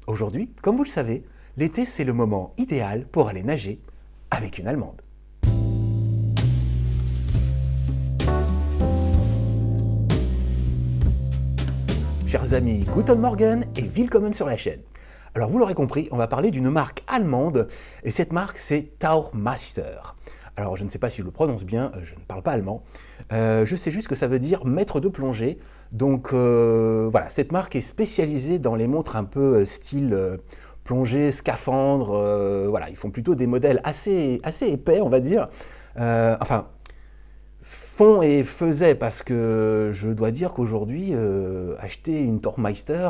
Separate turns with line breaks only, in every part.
Aujourd'hui, comme vous le savez, l'été c'est le moment idéal pour aller nager avec une Allemande. Chers amis, Guten Morgen et Willkommen sur la chaîne. Alors vous l'aurez compris, on va parler d'une marque allemande et cette marque c'est Tauchmeister. Alors je ne sais pas si je le prononce bien, je ne parle pas allemand, je sais juste que ça veut dire maître de plongée. Donc voilà, cette marque est spécialisée dans les montres un peu style plongée, scaphandre, voilà, ils font plutôt des modèles assez épais on va dire, enfin font et faisaient parce que je dois dire qu'aujourd'hui, acheter une Tauchmeister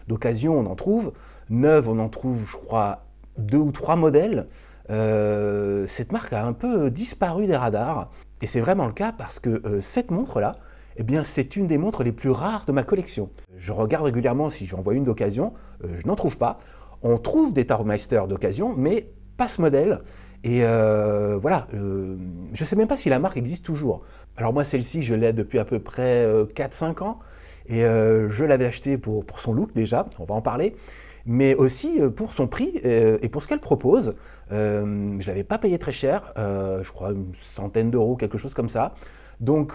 d'occasion on en trouve, neuve on en trouve je crois 2 ou 3 modèles. Cette marque a un peu disparu des radars et c'est vraiment le cas parce que cette montre là, eh bien, c'est une des montres les plus rares de ma collection. Je regarde régulièrement si j'en vois une d'occasion, je n'en trouve pas. On trouve des Tauchmeister d'occasion mais pas ce modèle. Et voilà, je ne sais même pas si la marque existe toujours. Alors moi celle-ci je l'ai depuis à peu près 4-5 ans et je l'avais achetée pour son look déjà, on va en parler, mais aussi pour son prix et pour ce qu'elle propose. Je ne l'avais pas payé très cher, je crois une centaine d'euros, quelque chose comme ça. Donc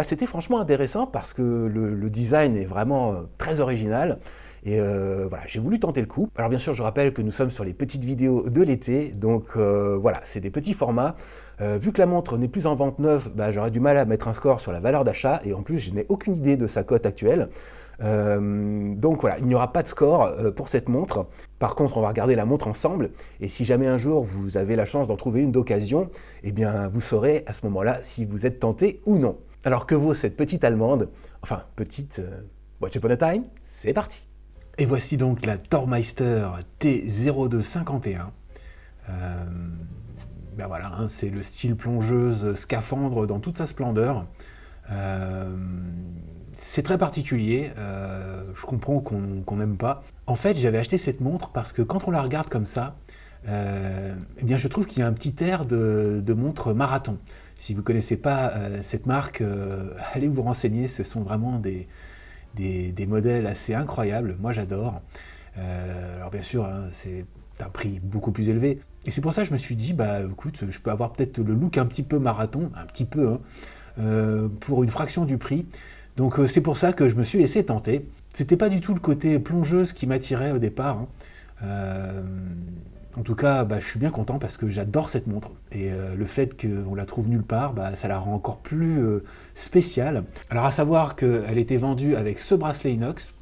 c'était franchement intéressant parce que le design est vraiment très original. Et voilà, j'ai voulu tenter le coup. Alors bien sûr, je rappelle que nous sommes sur les petites vidéos de l'été, donc voilà, c'est des petits formats. Vu que la montre n'est plus en vente neuve, j'aurais du mal à mettre un score sur la valeur d'achat, et en plus, je n'ai aucune idée de sa cote actuelle. Donc voilà, il n'y aura pas de score pour cette montre. Par contre, on va regarder la montre ensemble, et si jamais un jour vous avez la chance d'en trouver une d'occasion, eh bien vous saurez à ce moment-là si vous êtes tenté ou non. Alors que vaut cette petite allemande, enfin petite, Once Upon a Time, c'est parti. Et voici donc la Tauchmeister T0251. Voilà, hein, c'est le style plongeuse scaphandre dans toute sa splendeur. C'est très particulier, je comprends qu'on n'aime pas. En fait, j'avais acheté cette montre parce que quand on la regarde comme ça, eh bien, je trouve qu'il y a un petit air de montre marathon. Si vous ne connaissez pas cette marque, allez vous renseigner, ce sont vraiment des modèles assez incroyables, moi j'adore. Alors bien sûr, hein, c'est un prix beaucoup plus élevé. Et c'est pour ça que je me suis dit, écoute, je peux avoir peut-être le look un petit peu marathon, un petit peu, hein, pour une fraction du prix. Donc c'est pour ça que je me suis laissé tenter. C'était pas du tout le côté plongeuse qui m'attirait au départ, hein. En tout cas, je suis bien content parce que j'adore cette montre. Et le fait qu'on la trouve nulle part, ça la rend encore plus spéciale. Alors à savoir qu'elle était vendue avec ce bracelet inox,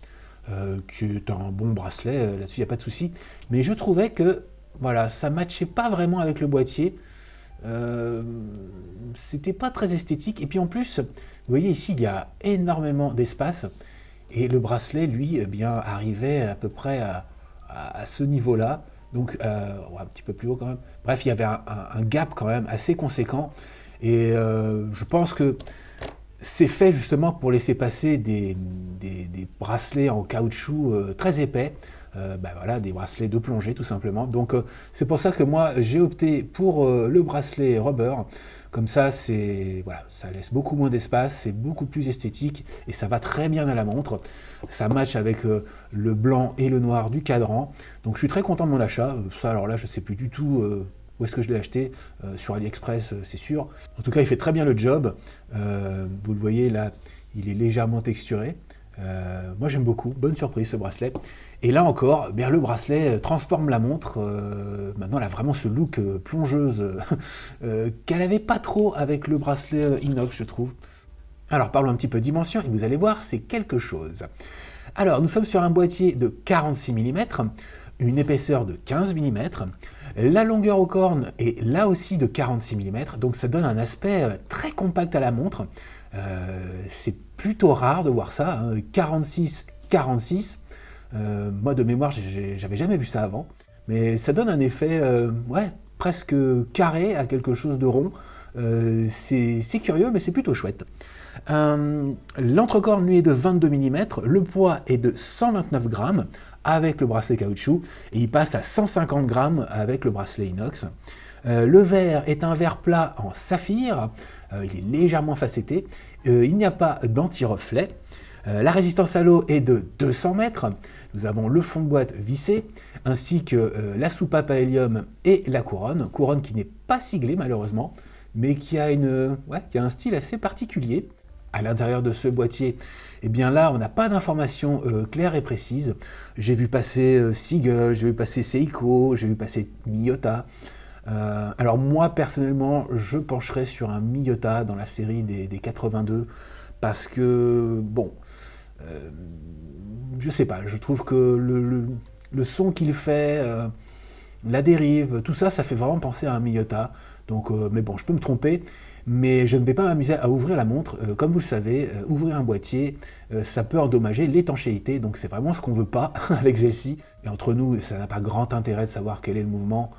qui est un bon bracelet, là-dessus il n'y a pas de souci. Mais je trouvais que voilà, ça ne matchait pas vraiment avec le boîtier. C'était pas très esthétique. Et puis en plus, vous voyez ici, il y a énormément d'espace. Et le bracelet, lui, arrivait à peu près à ce niveau-là. Donc, un petit peu plus haut quand même. Bref, il y avait un gap quand même assez conséquent. Et je pense que c'est fait justement pour laisser passer des bracelets en caoutchouc très épais. Voilà, des bracelets de plongée tout simplement. Donc, c'est pour ça que moi, j'ai opté pour le bracelet rubber. Comme ça, voilà, ça laisse beaucoup moins d'espace, c'est beaucoup plus esthétique et ça va très bien à la montre. Ça match avec le blanc et le noir du cadran. Donc je suis très content de mon achat. Ça, alors là, je ne sais plus du tout où est-ce que je l'ai acheté. Sur AliExpress, c'est sûr. En tout cas, il fait très bien le job. Vous le voyez là, il est légèrement texturé. Moi j'aime beaucoup, bonne surprise ce bracelet. Et là encore, le bracelet transforme la montre. Maintenant elle a vraiment ce look plongeuse qu'elle n'avait pas trop avec le bracelet inox, je trouve. Alors parlons un petit peu dimension et vous allez voir, c'est quelque chose. Alors nous sommes sur un boîtier de 46 mm, une épaisseur de 15 mm. La longueur aux cornes est là aussi de 46 mm, donc ça donne un aspect très compact à la montre. C'est plutôt rare de voir ça, hein, 46. Moi de mémoire, j'avais jamais vu ça avant. Mais ça donne un effet presque carré à quelque chose de rond. C'est curieux, mais c'est plutôt chouette. L'entrecorne, lui, est de 22 mm. Le poids est de 129 grammes avec le bracelet caoutchouc. Et il passe à 150 grammes avec le bracelet inox. Le verre est un verre plat en saphir. Il est légèrement facetté. Il n'y a pas d'anti-reflet. La résistance à l'eau est de 200 mètres. Nous avons le fond de boîte vissé, ainsi que la soupape à hélium et la couronne. Couronne qui n'est pas siglée malheureusement, mais qui a un style assez particulier. À l'intérieur de ce boîtier, eh bien là, on n'a pas d'informations claires et précises. J'ai vu passer Seagull, j'ai vu passer Seiko, j'ai vu passer Miyota. Alors moi, personnellement, je pencherais sur un Miyota dans la série des 82, parce que, bon, je sais pas, je trouve que le son qu'il fait, la dérive, tout ça, ça fait vraiment penser à un Miyota. Donc, mais bon, je peux me tromper. Mais je ne vais pas m'amuser à ouvrir la montre. Comme vous le savez, ouvrir un boîtier, ça peut endommager l'étanchéité, donc c'est vraiment ce qu'on ne veut pas avec celle-ci. Et entre nous, ça n'a pas grand intérêt de savoir quel est le mouvement.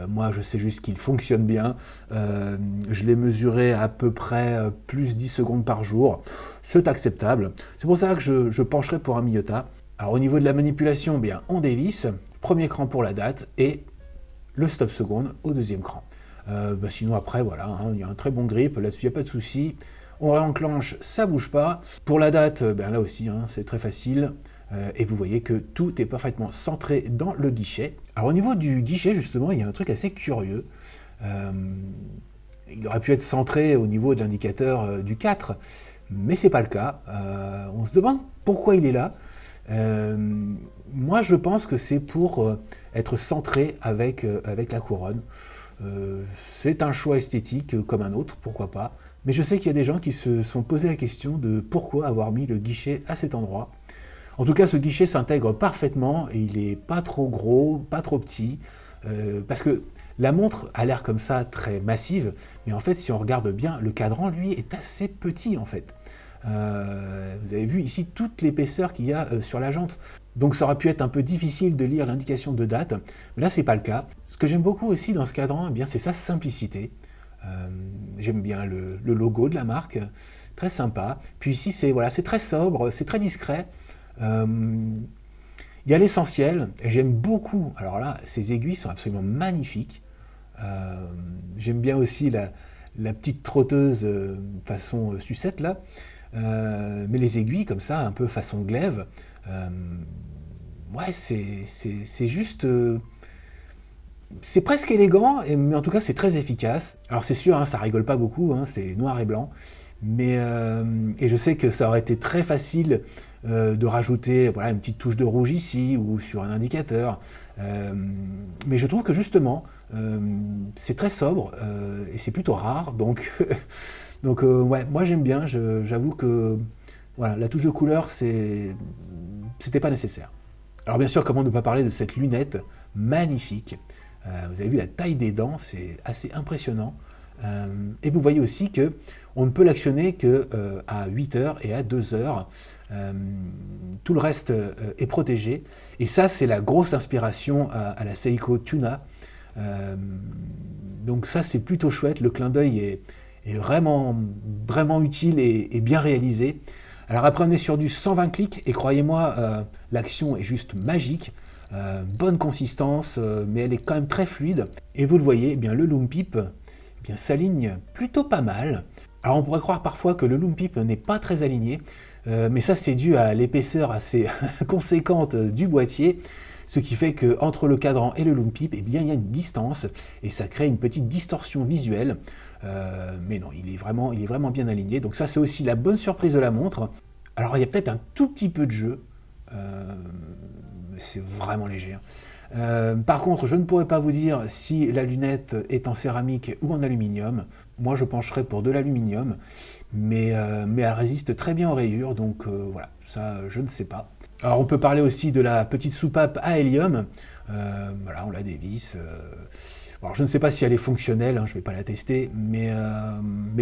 Moi, je sais juste qu'il fonctionne bien. Je l'ai mesuré à peu près plus 10 secondes par jour. C'est acceptable. C'est pour ça que je pencherai pour un Miyota. Alors au niveau de la manipulation, bien, on dévisse. Premier cran pour la date et le stop seconde au deuxième cran. Sinon après voilà, il y a un très bon grip, là-dessus il n'y a pas de souci. On réenclenche, ça bouge pas. Pour la date, là aussi c'est très facile. Et vous voyez que tout est parfaitement centré dans le guichet. Alors au niveau du guichet justement, il y a un truc assez curieux. Il aurait pu être centré au niveau de l'indicateur du 4, mais c'est pas le cas. On se demande pourquoi il est là. Moi je pense que c'est pour être centré avec la couronne. C'est un choix esthétique comme un autre, pourquoi pas. Mais je sais qu'il y a des gens qui se sont posé la question de pourquoi avoir mis le guichet à cet endroit. En tout cas, ce guichet s'intègre parfaitement et il n'est pas trop gros, pas trop petit. Parce que la montre a l'air comme ça très massive, mais en fait, si on regarde bien, le cadran, lui, est assez petit en fait. Vous avez vu ici toute l'épaisseur qu'il y a sur la jante. Donc ça aurait pu être un peu difficile de lire l'indication de date, mais là c'est pas le cas. Ce que j'aime beaucoup aussi dans ce cadran, eh bien, c'est sa simplicité. J'aime bien le logo de la marque, très sympa. Puis ici c'est très sobre, c'est très discret. Il y a l'essentiel, et j'aime beaucoup, alors là, ces aiguilles sont absolument magnifiques. J'aime bien aussi la petite trotteuse façon sucette là. Mais les aiguilles comme ça, un peu façon glaive, c'est juste... c'est presque élégant, mais en tout cas c'est très efficace. Alors c'est sûr, ça rigole pas beaucoup, c'est noir et blanc. Mais, et je sais que ça aurait été très facile de rajouter une petite touche de rouge ici ou sur un indicateur. Mais je trouve que justement, c'est très sobre et c'est plutôt rare. Donc, moi j'aime bien. J'avoue que la touche de couleur, c'était pas nécessaire. Alors bien sûr, comment ne pas parler de cette lunette magnifique. Vous avez vu la taille des dents, c'est assez impressionnant. Et vous voyez aussi que on ne peut l'actionner que à 8 heures et à 2 heures. Tout le reste est protégé. Et ça, c'est la grosse inspiration à la Seiko Tuna. Donc ça, c'est plutôt chouette. Le clin d'œil est vraiment, vraiment utile et bien réalisé. Alors après, on est sur du 120 clics. Et croyez-moi, l'action est juste magique. Bonne consistance, mais elle est quand même très fluide. Et vous le voyez, eh bien, le loom pip s'aligne plutôt pas mal. Alors on pourrait croire parfois que le loom pip n'est pas très aligné, mais ça c'est dû à l'épaisseur assez conséquente du boîtier, ce qui fait qu'entre le cadran et le loom pip, il y a une distance, et ça crée une petite distorsion visuelle. Mais non, il est vraiment bien aligné, donc ça c'est aussi la bonne surprise de la montre. Alors il y a peut-être un tout petit peu de jeu, mais c'est vraiment léger. Par contre, je ne pourrais pas vous dire si la lunette est en céramique ou en aluminium. Moi, je pencherais pour de l'aluminium, mais elle résiste très bien aux rayures, donc ça, je ne sais pas. Alors, on peut parler aussi de la petite soupape à hélium. On la dévisse. Alors, je ne sais pas si elle est fonctionnelle, je ne vais pas la tester, mais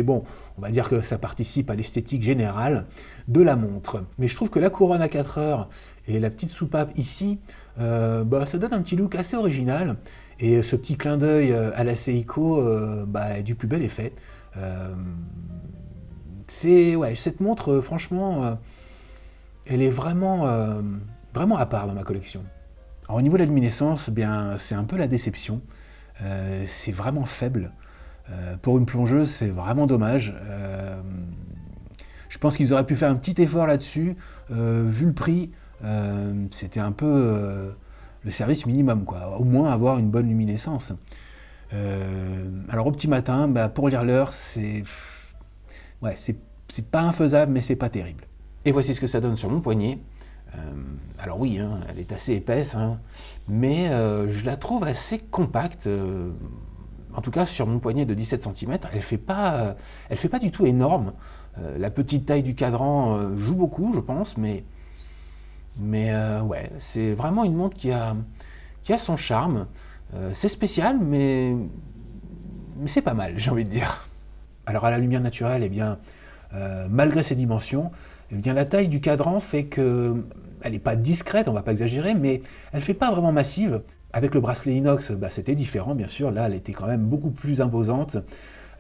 bon, on va dire que ça participe à l'esthétique générale de la montre. Mais je trouve que la couronne à 4 heures et la petite soupape ici, ça donne un petit look assez original, et ce petit clin d'œil à la Seiko est du plus bel effet. Cette montre, franchement, elle est vraiment à part dans ma collection. Alors, au niveau de la luminescence, c'est un peu la déception. C'est vraiment faible. Pour une plongeuse, c'est vraiment dommage. Je pense qu'ils auraient pu faire un petit effort là-dessus, vu le prix, c'était un peu le service minimum, quoi. Au moins avoir une bonne luminescence. Alors au petit matin, pour lire l'heure, c'est pas infaisable, mais c'est pas terrible. Et voici ce que ça donne sur mon poignet. Alors oui, hein, elle est assez épaisse, hein, mais je la trouve assez compacte. En tout cas, sur mon poignet de 17 cm, elle fait pas du tout énorme. La petite taille du cadran joue beaucoup, je pense, mais ouais, c'est vraiment une montre qui a son charme. C'est spécial, mais c'est pas mal, j'ai envie de dire. Alors à la lumière naturelle, eh bien, malgré ses dimensions, eh bien, la taille du cadran fait que elle n'est pas discrète, on ne va pas exagérer, mais elle ne fait pas vraiment massive. Avec le bracelet inox, c'était différent, bien sûr. Là, elle était quand même beaucoup plus imposante.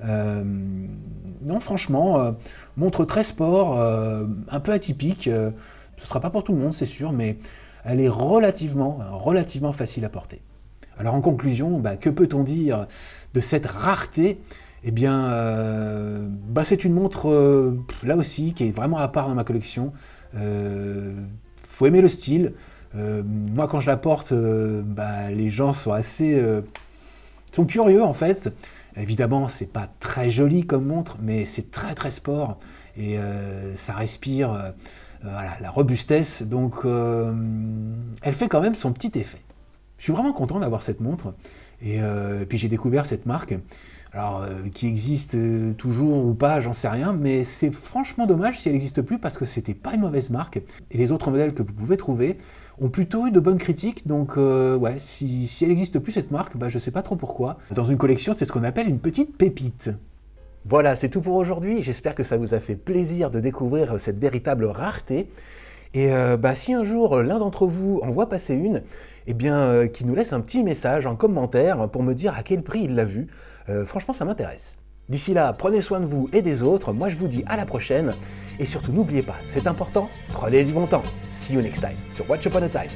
Non, franchement, montre très sport, un peu atypique. Ce ne sera pas pour tout le monde, c'est sûr, mais elle est relativement facile à porter. Alors en conclusion, que peut-on dire de cette rareté ? Eh bien, c'est une montre, là aussi, qui est vraiment à part dans ma collection. Faut aimer le style. Moi, quand je la porte, les gens sont sont curieux, en fait. Évidemment, c'est pas très joli comme montre, mais c'est très très sport. Et ça respire la robustesse. Donc, elle fait quand même son petit effet. Je suis vraiment content d'avoir cette montre. Et puis j'ai découvert cette marque. Alors, qui existe toujours ou pas, j'en sais rien, mais c'est franchement dommage si elle n'existe plus parce que c'était pas une mauvaise marque. Et les autres modèles que vous pouvez trouver ont plutôt eu de bonnes critiques, donc si elle n'existe plus cette marque, je sais pas trop pourquoi. Dans une collection, c'est ce qu'on appelle une petite pépite. Voilà, c'est tout pour aujourd'hui. J'espère que ça vous a fait plaisir de découvrir cette véritable rareté. Et si un jour l'un d'entre vous en voit passer une, qu'il nous laisse un petit message en commentaire pour me dire à quel prix il l'a vu. Franchement, ça m'intéresse. D'ici là, prenez soin de vous et des autres. Moi, je vous dis à la prochaine. Et surtout, n'oubliez pas, c'est important, prenez du bon temps. See you next time sur Watch Upon a Time.